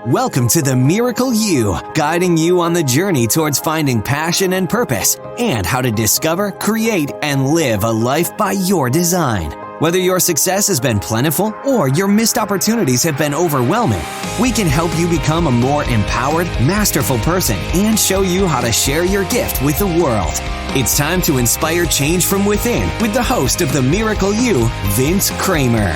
Welcome to the Miracle You, guiding you on the journey towards finding passion and purpose and how to discover, create, and live a life by your design. Whether your success has been plentiful or your missed opportunities have been overwhelming, we can help you become a more empowered, masterful person and show you how to share your gift with the world. It's time to inspire change from within with the host of the Miracle You, Vince Kramer.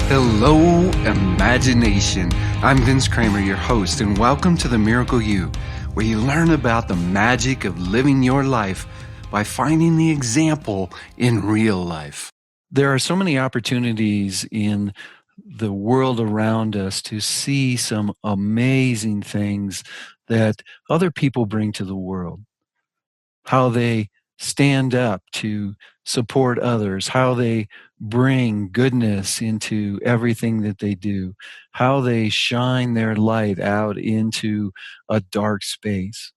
Hello, imagination. I'm Vince Kramer, your host, and welcome to the Miracle You, where you learn about the magic of living your life by finding the example in real life. There are so many opportunities in the world around us to see some amazing things that other people bring to the world. How they stand up to support others, how they bring goodness into everything that they do, how they shine their light out into a dark space.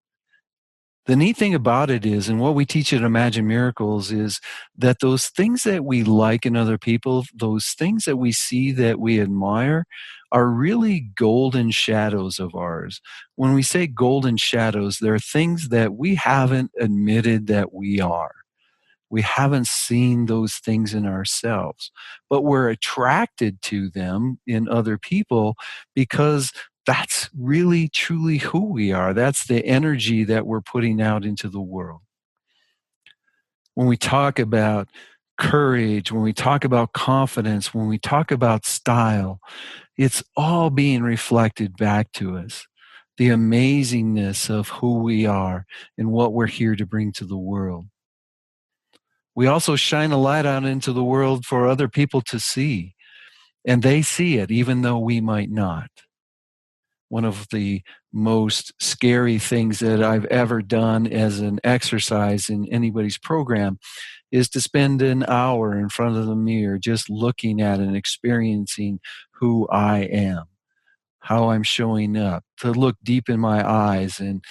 The neat thing about it is, and what we teach at Imagine Miracles, is that those things that we like in other people, those things that we see that we admire, are really golden shadows of ours. When we say golden shadows, they're things that we haven't admitted that we are. We haven't seen those things in ourselves, but we're attracted to them in other people because that's really truly who we are. That's the energy that we're putting out into the world. When we talk about courage, when we talk about confidence, when we talk about style, it's all being reflected back to us. The amazingness of who we are and what we're here to bring to the world. We also shine a light out into the world for other people to see, and they see it even though we might not. One of the most scary things that I've ever done as an exercise in anybody's program is to spend an hour in front of the mirror just looking at and experiencing who I am, how I'm showing up, to look deep in my eyes and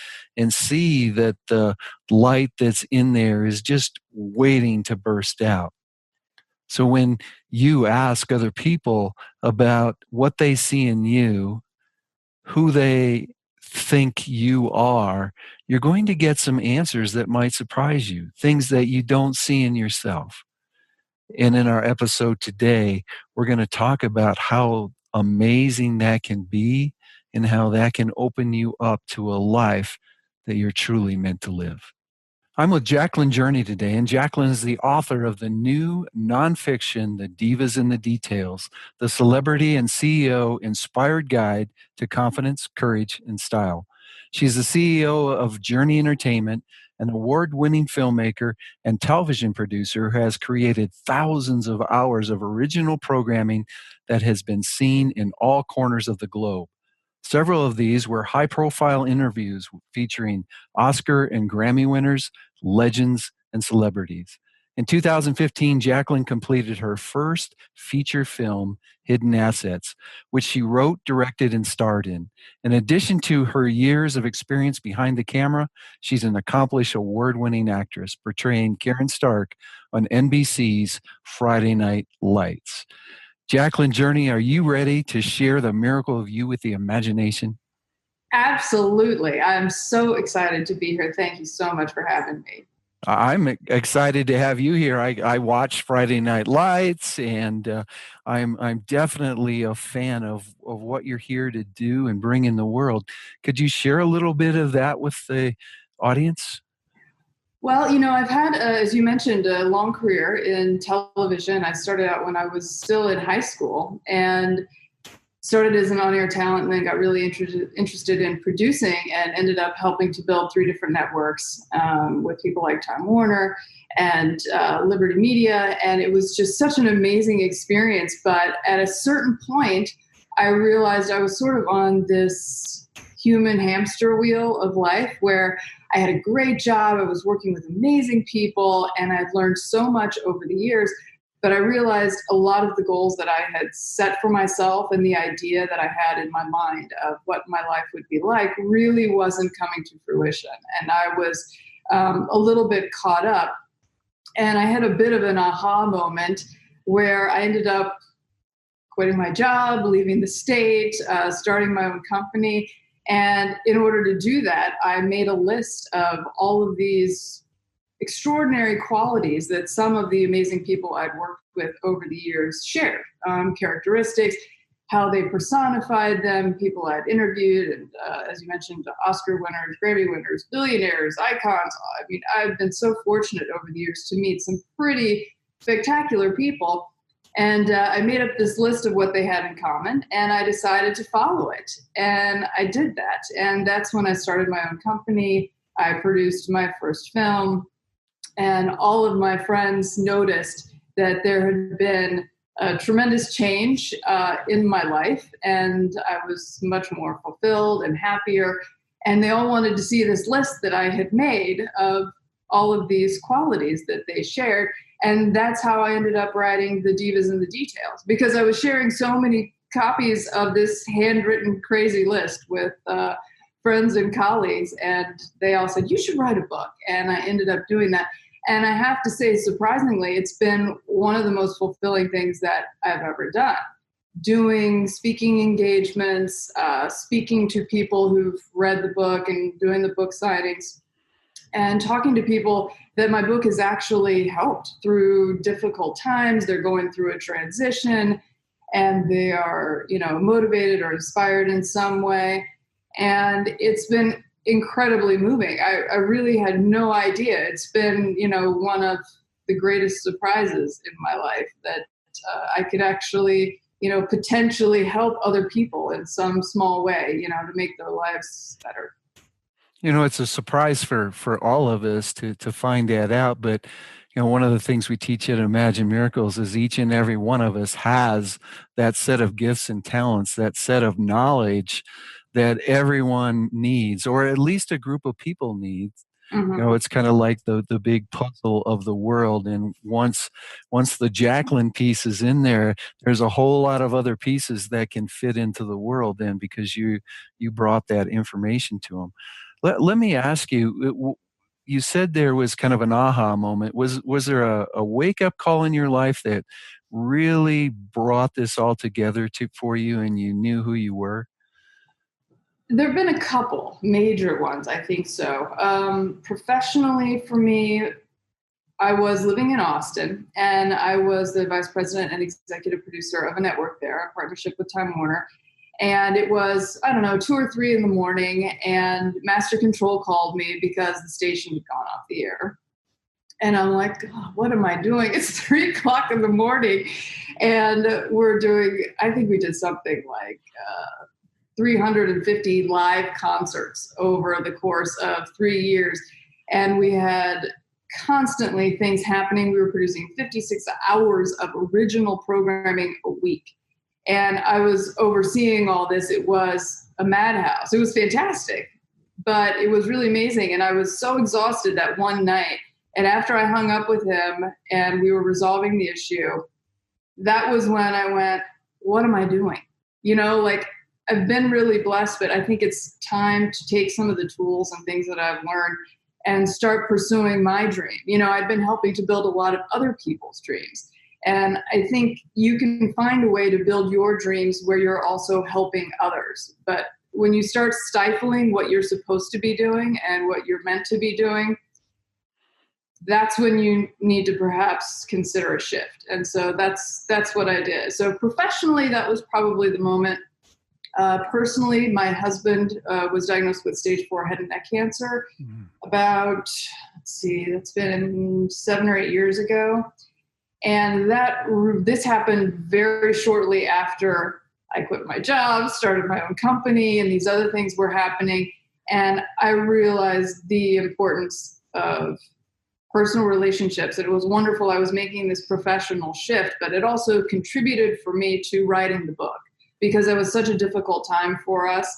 see that the light that's in there is just waiting to burst out. So when you ask other people about what they see in you, who they think you are, you're going to get some answers that might surprise you, things that you don't see in yourself. And in our episode today, we're going to talk about how amazing that can be and how that can open you up to a life that you're truly meant to live. I'm with Jacqueline Journey today, and Jacqueline is the author of the new nonfiction, The Divas in the Details, the Celebrity and CEO Inspired Guide to Confidence, Courage, and Style. She's the CEO of Journey Entertainment, an award-winning filmmaker and television producer who has created thousands of hours of original programming that has been seen in all corners of the globe. Several of these were high-profile interviews featuring Oscar and Grammy winners, legends, and celebrities. In 2015, Jacqueline completed her first feature film, Hidden Assets, which she wrote, directed, and starred in. In addition to her years of experience behind the camera, she's an accomplished award-winning actress, portraying Karen Stark on NBC's Friday Night Lights. Jacqueline Journey, are you ready to share the miracle of you with the imagination? Absolutely. I'm so excited to be here. Thank you so much for having me. I'm excited to have you here. I watch Friday Night Lights, and I'm definitely a fan of what you're here to do and bring in the world. Could you share a little bit of that with the audience? Well, I've had, as you mentioned, a long career in television. I started out when I was still in high school and started as an on-air talent and then got really interested in producing and ended up helping to build 3 different networks with people like Time Warner and Liberty Media. And it was just such an amazing experience. But at a certain point, I realized I was sort of on this human hamster wheel of life where I had a great job. I was working with amazing people and I'd learned so much over the years. But I realized a lot of the goals that I had set for myself and the idea that I had in my mind of what my life would be like really wasn't coming to fruition. And I was a little bit caught up. And I had a bit of an aha moment where I ended up quitting my job, leaving the state, starting my own company. And in order to do that, I made a list of all of these extraordinary qualities that some of the amazing people I'd worked with over the years shared, characteristics, how they personified them, people I'd interviewed, and as you mentioned, Oscar winners, Grammy winners, billionaires, icons. I mean, I've been so fortunate over the years to meet some pretty spectacular people. And I made up this list of what they had in common, and I decided to follow it. And I did that. And that's when I started my own company. I produced my first film, and all of my friends noticed that there had been a tremendous change in my life, and I was much more fulfilled and happier. And they all wanted to see this list that I had made of all of these qualities that they shared. And that's how I ended up writing The Divas and the Details, because I was sharing so many copies of this handwritten crazy list with friends and colleagues, and they all said, you should write a book. And I ended up doing that. And I have to say, surprisingly, it's been one of the most fulfilling things that I've ever done. Doing speaking engagements, speaking to people who've read the book and doing the book signings, and talking to people that my book has actually helped through difficult times. They're going through a transition and they are, motivated or inspired in some way. And it's been incredibly moving. I really had no idea. It's been, one of the greatest surprises in my life that I could actually, potentially help other people in some small way, to make their lives better. It's a surprise for all of us to find that out. But, one of the things we teach at Imagine Miracles is each and every one of us has that set of gifts and talents, that set of knowledge that everyone needs, or at least a group of people needs. Mm-hmm. It's kind of like the big puzzle of the world. And once the Jacqueline piece is in there, there's a whole lot of other pieces that can fit into the world then, because you brought that information to them. Let me ask you, you said there was kind of an aha moment. Was there a wake-up call in your life that really brought this all together for you and you knew who you were? There have been a couple major ones, I think so. Professionally, for me, I was living in Austin, and I was the vice president and executive producer of a network there, a partnership with Time Warner. And it was, 2 or 3 in the morning, and Master Control called me because the station had gone off the air. And I'm like, oh, what am I doing? It's 3 o'clock in the morning. And we're doing, I think we did something like 350 live concerts over the course of 3 years. And we had constantly things happening. We were producing 56 hours of original programming a week. And I was overseeing all this. It was a madhouse. It was fantastic, but it was really amazing. And I was so exhausted that one night. And after I hung up with him and we were resolving the issue, that was when I went, what am I doing? I've been really blessed, but I think it's time to take some of the tools and things that I've learned and start pursuing my dream. I've been helping to build a lot of other people's dreams. And I think you can find a way to build your dreams where you're also helping others. But when you start stifling what you're supposed to be doing and what you're meant to be doing, that's when you need to perhaps consider a shift. And so that's what I did. So professionally, that was probably the moment. Personally, my husband was diagnosed with stage 4 head and neck cancer about, that's been 7 or 8 years ago. And this happened very shortly after I quit my job, started my own company, and these other things were happening. And I realized the importance of personal relationships. It was wonderful. I was making this professional shift, but it also contributed for me to writing the book because it was such a difficult time for us.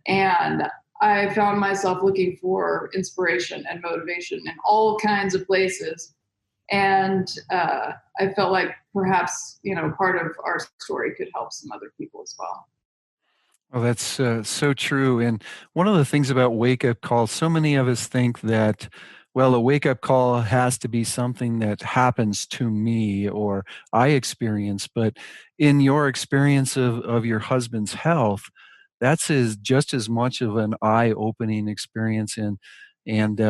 And I found myself looking for inspiration and motivation in all kinds of places. And I felt like perhaps, part of our story could help some other people as well. Well, that's so true. And one of the things about wake-up calls, so many of us think that Well, a wake up call has to be something that happens to me or I experience. But in your experience of your husband's health, just as much of an eye opening experience and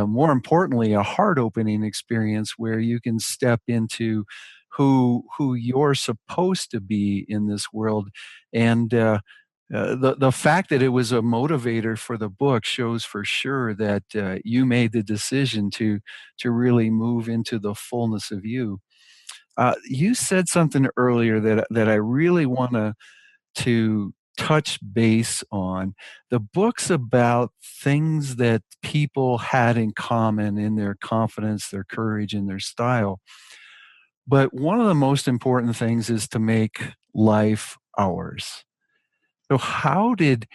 more importantly, a heart opening experience where you can step into who you're supposed to be in this world. And the fact that it was a motivator for the book shows for sure that you made the decision to really move into the fullness of you. You said something earlier that I really want to touch base on. The book's about things that people had in common in their confidence, their courage, and their style. But one of the most important things is to make life ours. So how did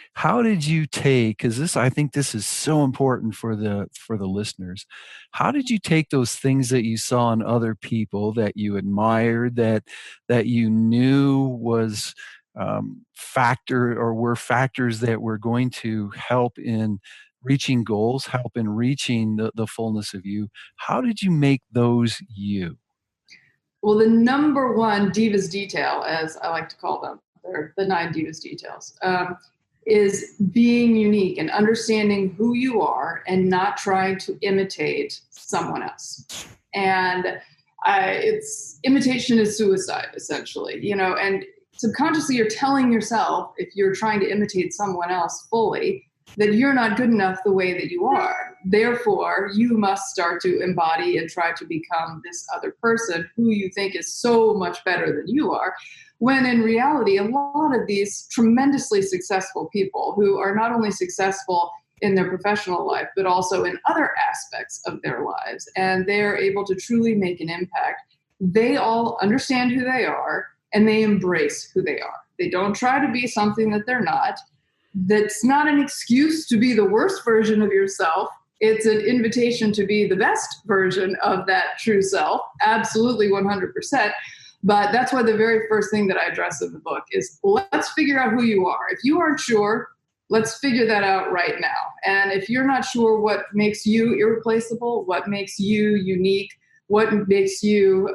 you take, because this I think this is so important for the listeners. How did you take those things that you saw in other people that you admired, that you knew was factor or were factors that were going to help in reaching goals, help in reaching the fullness of you? How did you make those you? Well, the number one divas detail, as I like to call them, they're the 9 divas details, is being unique and understanding who you are and not trying to imitate someone else. And it's imitation is suicide, essentially, and subconsciously you're telling yourself, if you're trying to imitate someone else fully, that you're not good enough the way that you are. Therefore, you must start to embody and try to become this other person who you think is so much better than you are. When in reality, a lot of these tremendously successful people who are not only successful in their professional life, but also in other aspects of their lives, and they're able to truly make an impact, they all understand who they are and they embrace who they are. They don't try to be something that they're not. That's not an excuse to be the worst version of yourself. It's an invitation to be the best version of that true self. Absolutely 100%. But that's why the very first thing that I address in the book is, let's figure out who you are. If you aren't sure, let's figure that out right now. And if you're not sure what makes you irreplaceable, what makes you unique, what makes you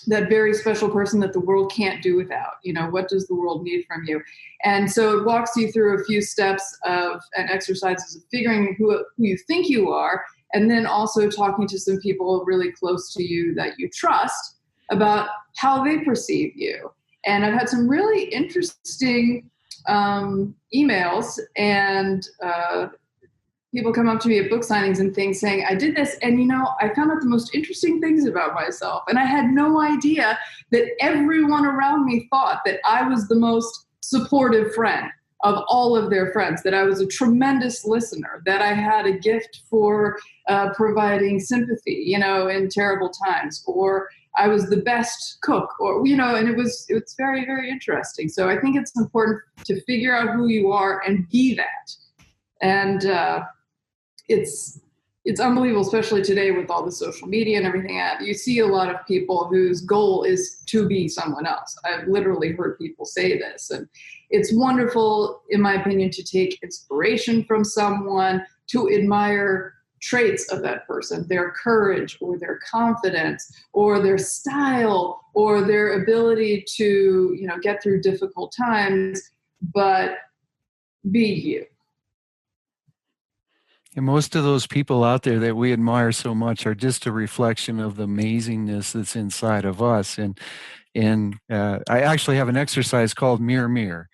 that very special person that the world can't do without, what does the world need from you? And so it walks you through a few steps of and exercises of figuring who you think you are, and then also talking to some people really close to you that you trust about how they perceive you. And I've had some really interesting emails and people come up to me at book signings and things saying, I did this and, I found out the most interesting things about myself. And I had no idea that everyone around me thought that I was the most supportive friend of all of their friends, that I was a tremendous listener, that I had a gift for providing sympathy, in terrible times, or I was the best cook, or, and it's very, very interesting. So I think it's important to figure out who you are and be that. And it's unbelievable, especially today with all the social media and everything. You see a lot of people whose goal is to be someone else. I've literally heard people say this, and it's wonderful, in my opinion, to take inspiration from someone, to admire traits of that person, their courage or their confidence or their style or their ability to, get through difficult times, but be you. And most of those people out there that we admire so much are just a reflection of the amazingness that's inside of us. And I actually have an exercise called Mirror Mirror,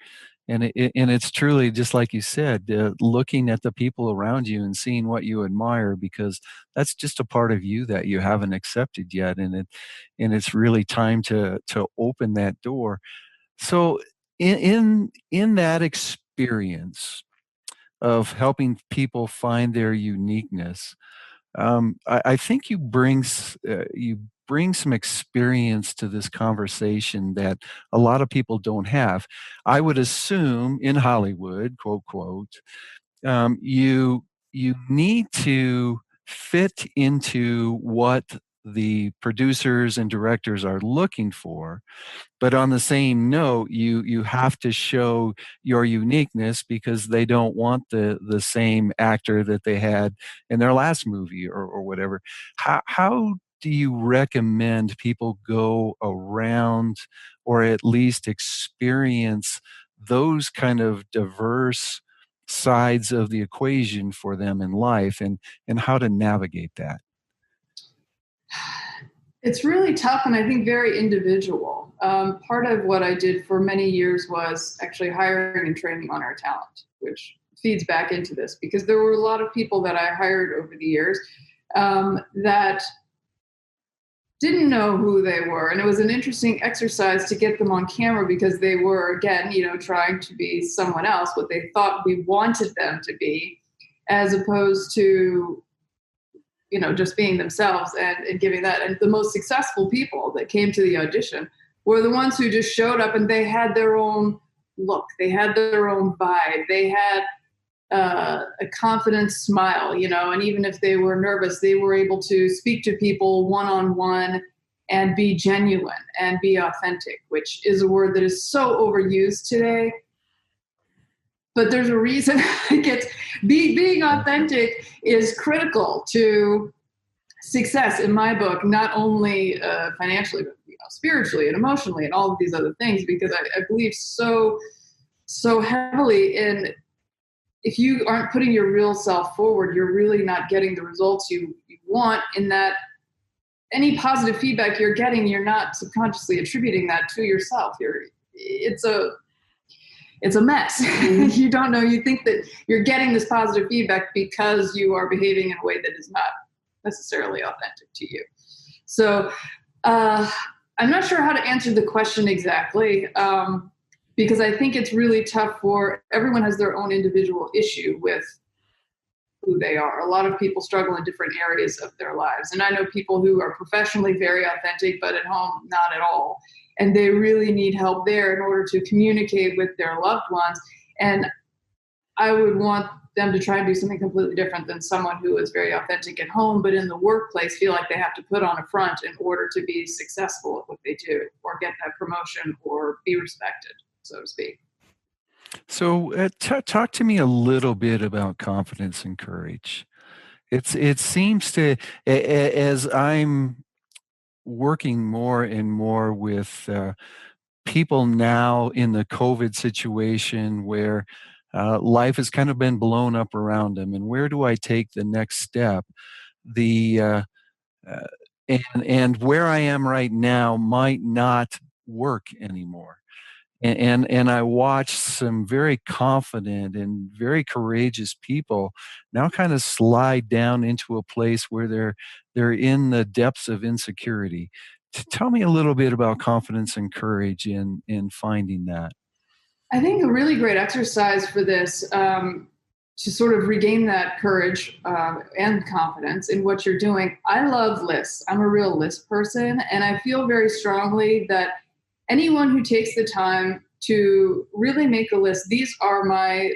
and it's truly just like you said, looking at the people around you and seeing what you admire, because that's just a part of you that you haven't accepted yet, and it's really time to open that door. So in that experience of helping people find their uniqueness, I think you bring some experience to this conversation that a lot of people don't have. I would assume in Hollywood, quote quote, you need to fit into what the producers and directors are looking for. But on the same note, you have to show your uniqueness because they don't want the same actor that they had in their last movie or whatever. How do you recommend people go around or at least experience those kind of diverse sides of the equation for them in life, and how to navigate that? It's really tough and I think very individual. Part of what I did for many years was actually hiring and training on our talent, which feeds back into this because there were a lot of people that I hired over the years that didn't know who they were. And it was an interesting exercise to get them on camera because they were, again, trying to be someone else, what they thought we wanted them to be, as opposed to just being themselves and giving that. And the most successful people that came to the audition were the ones who just showed up and they had their own look. They had their own vibe. They had a confident smile, and even if they were nervous, they were able to speak to people one-on-one and be genuine and be authentic, which is a word that is so overused today. But there's a reason being authentic is critical to success in my book, not only financially, but spiritually and emotionally and all of these other things, because I believe so heavily in, if you aren't putting your real self forward, you're really not getting the results you want, in that any positive feedback you're getting, you're not subconsciously attributing that to yourself. It's a mess. You don't know. You think that you're getting this positive feedback because you are behaving in a way that is not necessarily authentic to you. So I'm not sure how to answer the question exactly, because I think it's really tough for everyone has their own individual issue with who they are. A lot of people struggle in different areas of their lives. And I know people who are professionally very authentic, but at home, not at all. And they really need help there in order to communicate with their loved ones. And I would want them to try and do something completely different than someone who is very authentic at home, but in the workplace feel like they have to put on a front in order to be successful at what they do or get that promotion or be respected, so to speak. So, talk to me a little bit about confidence and courage. It seems to, as I'm working more and more with people now in the COVID situation where life has kind of been blown up around them, and where do I take the next step? The uh, and where I am right now might not work anymore. And I watch some very confident and very courageous people now kind of slide down into a place where they're in the depths of insecurity. Tell me a little bit about confidence and courage in finding that. I think a really great exercise for this, to sort of regain that courage and confidence in what you're doing. I love lists. I'm a real list person, and I feel very strongly that anyone who takes the time to really make a list, these are my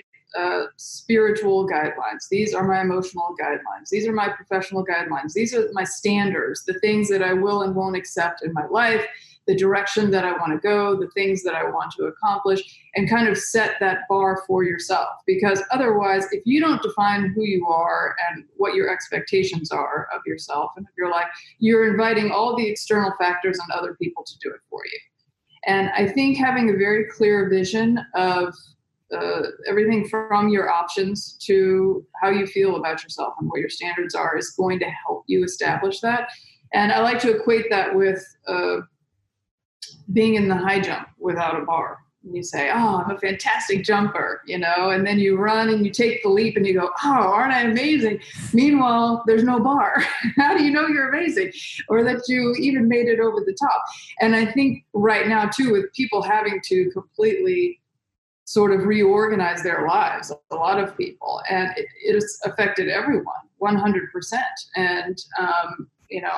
spiritual guidelines. These are my emotional guidelines. These are my professional guidelines. These are my standards, the things that I will and won't accept in my life, the direction that I want to go, the things that I want to accomplish, and kind of set that bar for yourself. Because otherwise, if you don't define who you are and what your expectations are of yourself and of your life, you're inviting all the external factors and other people to do it for you. And I think having a very clear vision of everything from your options to how you feel about yourself and what your standards are is going to help you establish that. And I like to equate that with being in the high jump without a bar. And you say, oh, I'm a fantastic jumper, and then you run and you take the leap and you go, oh, aren't I amazing? Meanwhile, there's no bar. How do you know you're amazing or that you even made it over the top? And I think right now, too, with people having to completely sort of reorganize their lives, a lot of people, and it has affected everyone 100%. And,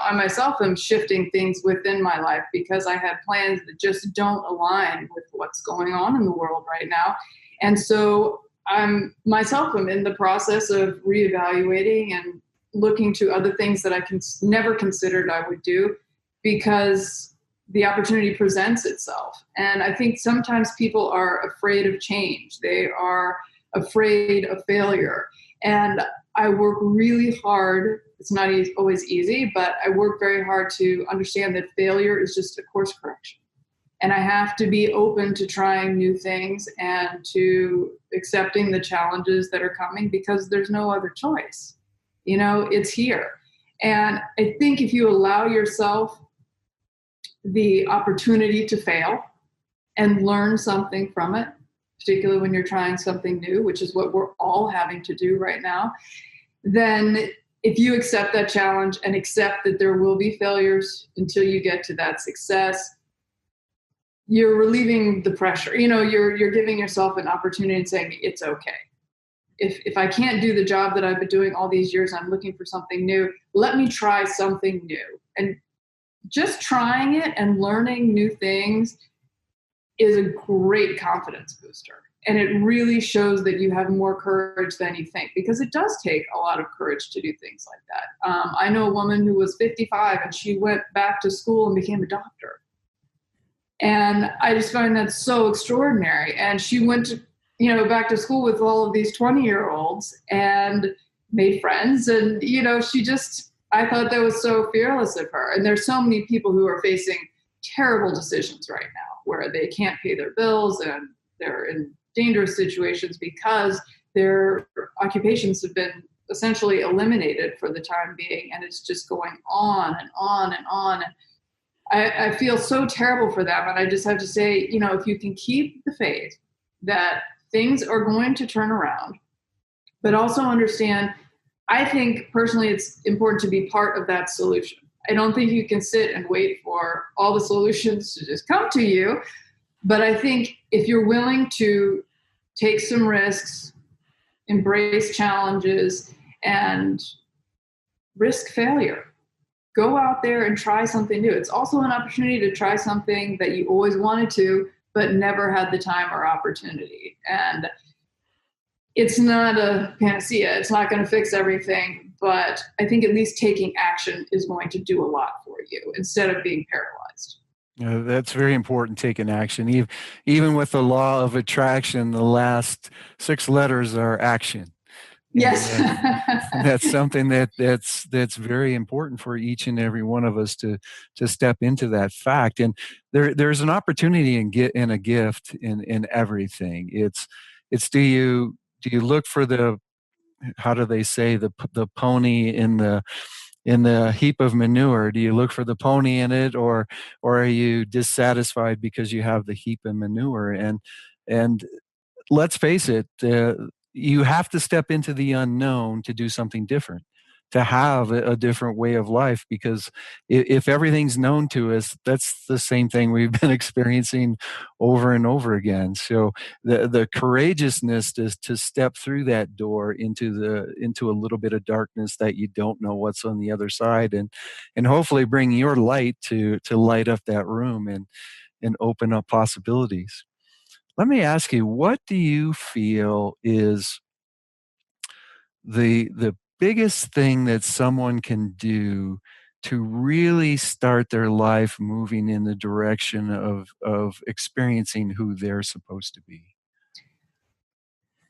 I myself am shifting things within my life because I had plans that just don't align with what's going on in the world right now. And so I'm in the process of reevaluating and looking to other things that I never considered I would do, because the opportunity presents itself. And I think sometimes people are afraid of change. They are afraid of failure. And I work really hard. It's not always easy, but I work very hard to understand that failure is just a course correction. And I have to be open to trying new things and to accepting the challenges that are coming, because there's no other choice. It's here. And I think if you allow yourself the opportunity to fail and learn something from it, particularly when you're trying something new, which is what we're all having to do right now, then if you accept that challenge and accept that there will be failures until you get to that success, you're relieving the pressure. You're giving yourself an opportunity and saying, it's okay. If I can't do the job that I've been doing all these years, I'm looking for something new, let me try something new. And just trying it and learning new things is a great confidence booster. And it really shows that you have more courage than you think, because it does take a lot of courage to do things like that. I know a woman who was 55 and she went back to school and became a doctor. And I just find that so extraordinary. And she went to, back to school with all of these 20-year-olds and made friends. And, I thought that was so fearless of her. And there's so many people who are facing terrible decisions right now where they can't pay their bills and they're in dangerous situations because their occupations have been essentially eliminated for the time being. And it's just going on and on and on. I feel so terrible for them. And I just have to say, if you can keep the faith that things are going to turn around, but also understand, I think personally it's important to be part of that solution. I don't think you can sit and wait for all the solutions to just come to you. But I think if you're willing to take some risks, embrace challenges, and risk failure, go out there and try something new. It's also an opportunity to try something that you always wanted to, but never had the time or opportunity. And it's not a panacea. It's not going to fix everything, but I think at least taking action is going to do a lot for you instead of being paralyzed. That's very important, taking action. Even with the law of attraction, the last 6 letters are action. Yes. That's something that's very important for each and every one of us to step into that fact. And there's an opportunity and a gift in everything. It's do you look for the, how do they say, the pony in the heap of manure? Do you look for the pony in it, or are you dissatisfied because you have the heap of manure? And let's face it, you have to step into the unknown to do something different, to have a different way of life, because if everything's known to us, that's the same thing we've been experiencing over and over again. So the courageousness to step through that door into a little bit of darkness that you don't know what's on the other side, and hopefully bring your light to light up that room and open up possibilities. Let me ask you, what do you feel is the biggest thing that someone can do to really start their life moving in the direction of experiencing who they're supposed to be?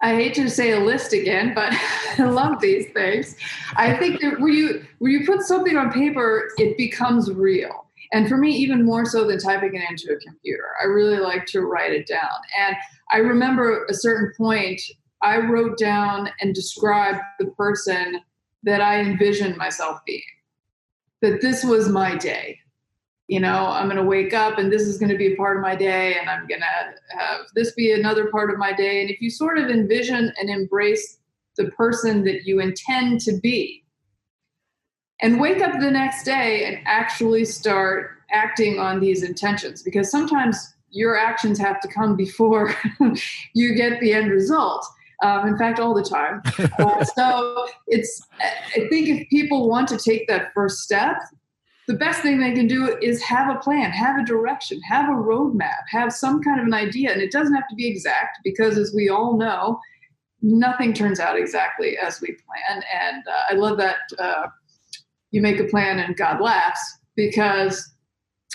I hate to say a list again, but I love these things. I think that when you put something on paper, it becomes real. And for me, even more so than typing it into a computer, I really like to write it down. And I remember a certain point, I wrote down and described the person that I envisioned myself being, that this was my day. I'm going to wake up and this is going to be a part of my day, and I'm going to have this be another part of my day. And if you sort of envision and embrace the person that you intend to be, and wake up the next day and actually start acting on these intentions, because sometimes your actions have to come before you get the end result. In fact, all the time. So I think if people want to take that first step, the best thing they can do is have a plan, have a direction, have a roadmap, have some kind of an idea. And it doesn't have to be exact, because as we all know, nothing turns out exactly as we plan. And I love that you make a plan and God laughs, because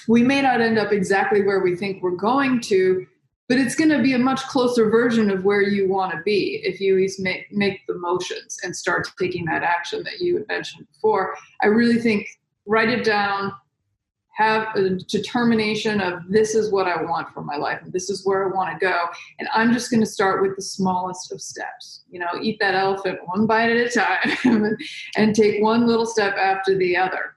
we may not end up exactly where we think we're going to, but it's going to be a much closer version of where you want to be if you at least make the motions and start taking that action that you had mentioned before. I really think write it down, have a determination of this is what I want for my life and this is where I want to go. And I'm just going to start with the smallest of steps. Eat that elephant one bite at a time and take one little step after the other.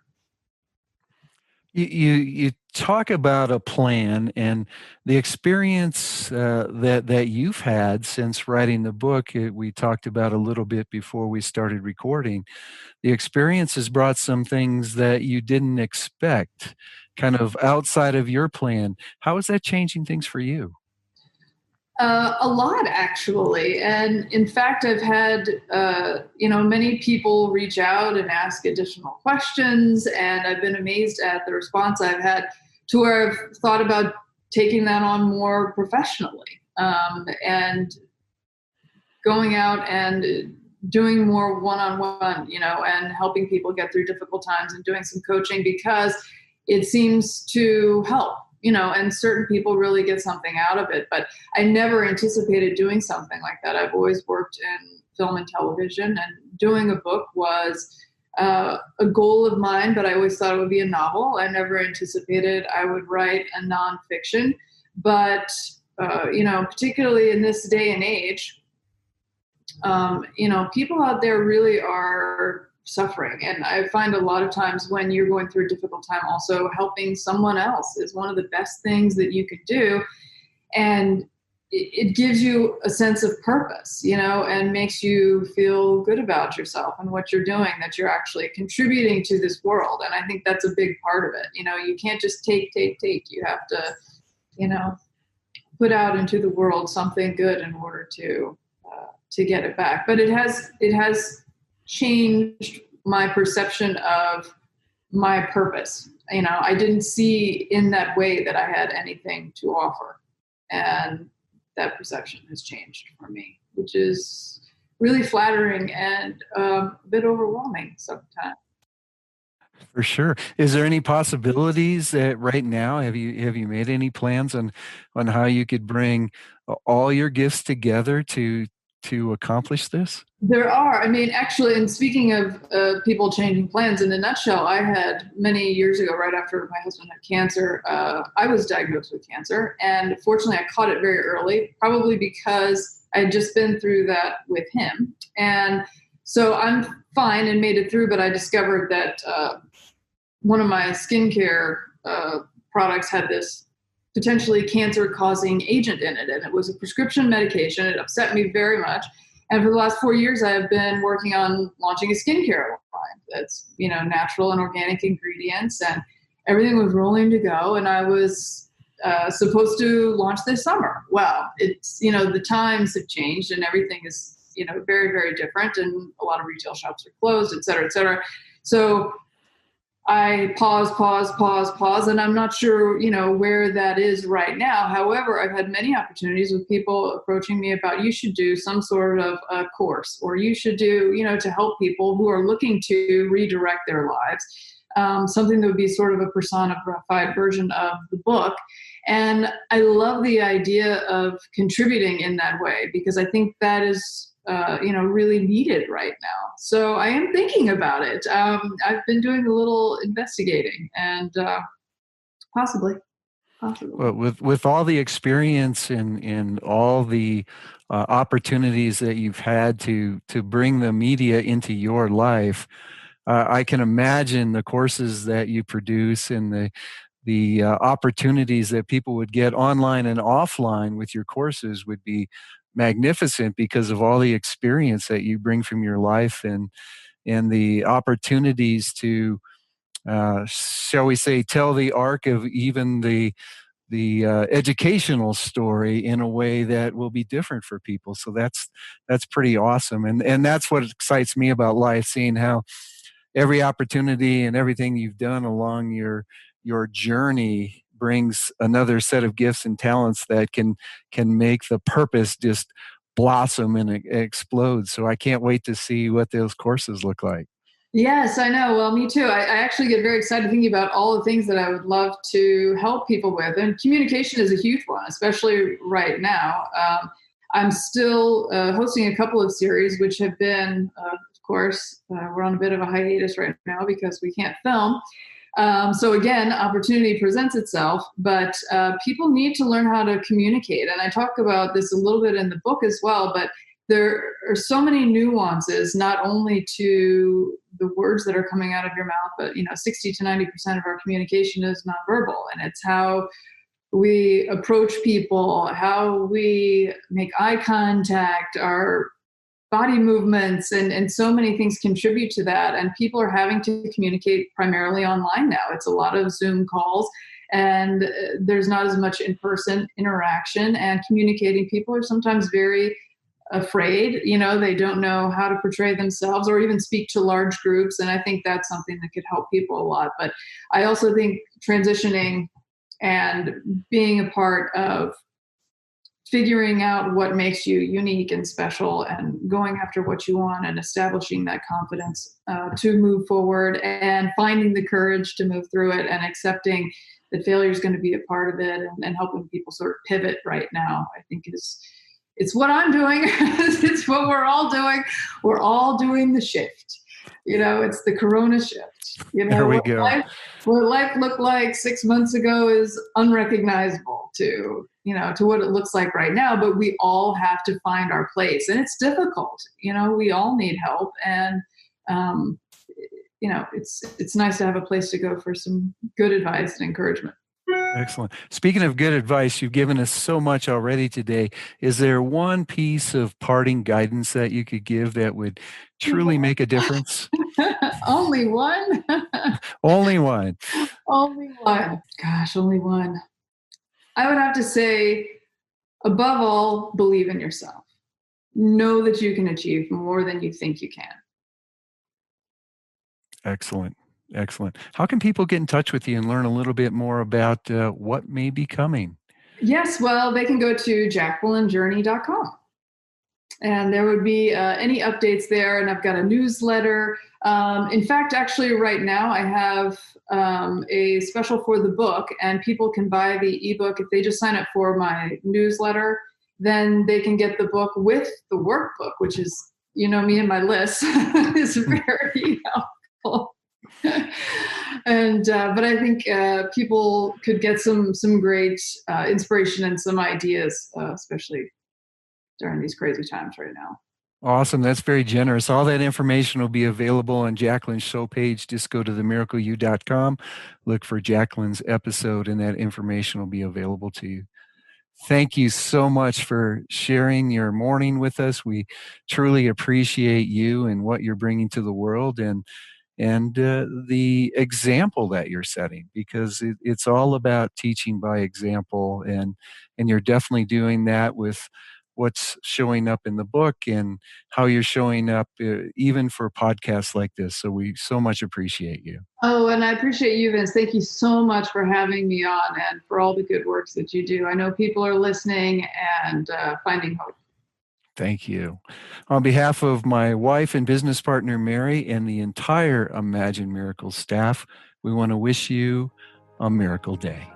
You talk about a plan and the experience that you've had since writing the book. We talked about a little bit before we started recording. The experience has brought some things that you didn't expect, kind of outside of your plan. How is that changing things for you? A lot, actually. And in fact, I've had, many people reach out and ask additional questions, and I've been amazed at the response I've had, to where I've thought about taking that on more professionally, and going out and doing more one-on-one, and helping people get through difficult times and doing some coaching, because it seems to help. And certain people really get something out of it. But I never anticipated doing something like that. I've always worked in film and television, and doing a book was a goal of mine, but I always thought it would be a novel. I never anticipated I would write a nonfiction. But, particularly in this day and age, people out there really are suffering. And I find a lot of times when you're going through a difficult time, also helping someone else is one of the best things that you can do. And it gives you a sense of purpose, and makes you feel good about yourself and what you're doing, that you're actually contributing to this world. And I think that's a big part of it. You can't just take. You have to, put out into the world something good in order to get it back. But it has changed my perception of my purpose. I didn't see in that way that I had anything to offer. And that perception has changed for me, which is really flattering and a bit overwhelming sometimes. For sure. Is there any possibilities that right now, have you made any plans on how you could bring all your gifts together to accomplish this? There are. I mean, actually, and speaking of people changing plans, in a nutshell, I had many years ago, right after my husband had cancer, I was diagnosed with cancer. And fortunately, I caught it very early, probably because I had just been through that with him. And so I'm fine and made it through, but I discovered that one of my skincare products had this potentially cancer-causing agent in it, and it was a prescription medication. It upset me very much. And for the last 4 years, I have been working on launching a skincare line that's, natural and organic ingredients, and everything was rolling to go. And I was supposed to launch this summer. Well, it's, the times have changed and everything is, very, very different. And a lot of retail shops are closed, et cetera, et cetera. So I pause, and I'm not sure, where that is right now. However, I've had many opportunities with people approaching me about, you should do some sort of a course, or you should do, to help people who are looking to redirect their lives. Something that would be sort of a personified version of the book. And I love the idea of contributing in that way, because I think that is really needed right now. So I am thinking about it. I've been doing a little investigating, and possibly. Well, with all the experience and all the opportunities that you've had to bring the media into your life, I can imagine the courses that you produce and the opportunities that people would get online and offline with your courses would be magnificent, because of all the experience that you bring from your life and the opportunities to, shall we say, tell the arc of even the educational story in a way that will be different for people. So that's pretty awesome, and that's what excites me about life, seeing how every opportunity and everything you've done along your journey brings another set of gifts and talents that can make the purpose just blossom and explode. So I can't wait to see what those courses look like. Yes, I know. Well, me too. I actually get very excited thinking about all the things that I would love to help people with. And communication is a huge one, especially right now. I'm still hosting a couple of series, which have been, of course, we're on a bit of a hiatus right now because we can't film. So again, opportunity presents itself, but people need to learn how to communicate. And I talk about this a little bit in the book as well, but there are so many nuances, not only to the words that are coming out of your mouth, but 60 to 90% of our communication is nonverbal, and it's how we approach people, how we make eye contact, our body movements, and so many things contribute to that. And people are having to communicate primarily online now. It's a lot of Zoom calls, and there's not as much in-person interaction, and communicating. People are sometimes very afraid, they don't know how to portray themselves or even speak to large groups. And I think that's something that could help people a lot. But I also think transitioning and being a part of figuring out what makes you unique and special and going after what you want and establishing that confidence to move forward and finding the courage to move through it and accepting that failure is going to be a part of it, and helping people sort of pivot right now, I think it's what I'm doing. It's what we're all doing. We're all doing the shift. It's the Corona shift. There we go. What life looked like 6 months ago is unrecognizable to what it looks like right now. But we all have to find our place, and it's difficult. We all need help, and it's nice to have a place to go for some good advice and encouragement. Excellent. Speaking of good advice, you've given us so much already today. Is there one piece of parting guidance that you could give that would truly make a difference? Only one? Only one. Only one. Gosh, only one. I would have to say, above all, believe in yourself. Know that you can achieve more than you think you can. Excellent. Excellent. How can people get in touch with you and learn a little bit more about what may be coming? Yes, well, they can go to JacquelineJourney.com. And there would be any updates there. And I've got a newsletter. In fact, actually, right now, I have a special for the book. And people can buy the ebook. If they just sign up for my newsletter, then they can get the book with the workbook, which is, me and my list is very helpful. And but I think people could get some great inspiration and some ideas, especially during these crazy times right now. Awesome. That's very generous. All that information will be available on Jacqueline's show page. Just go to themiracleyou.com, look for Jacqueline's episode, and that information will be available to you. Thank you so much for sharing your morning with us. We truly appreciate you and what you're bringing to the world, and the example that you're setting, because it's all about teaching by example, and you're definitely doing that with what's showing up in the book and how you're showing up even for podcasts like this. So we so much appreciate you. Oh, and I appreciate you, Vince. Thank you so much for having me on and for all the good works that you do. I know people are listening and finding hope. Thank you. On behalf of my wife and business partner, Mary, and the entire Imagine Miracles staff, we want to wish you a miracle day.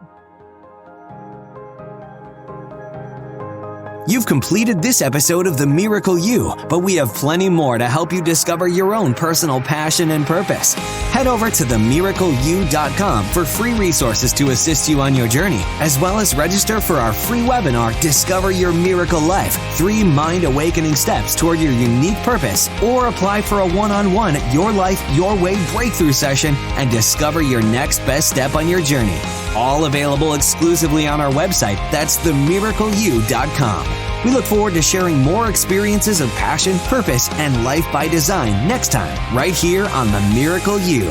You've completed this episode of The Miracle You, but we have plenty more to help you discover your own personal passion and purpose. Head over to themiracleyou.com for free resources to assist you on your journey, as well as register for our free webinar, Discover Your Miracle Life, 3 mind-awakening steps toward your unique purpose, or apply for a one-on-one Your Life, Your Way breakthrough session and discover your next best step on your journey. All available exclusively on our website. That's themiracleyou.com. We look forward to sharing more experiences of passion, purpose, and life by design next time, right here on The Miracle You.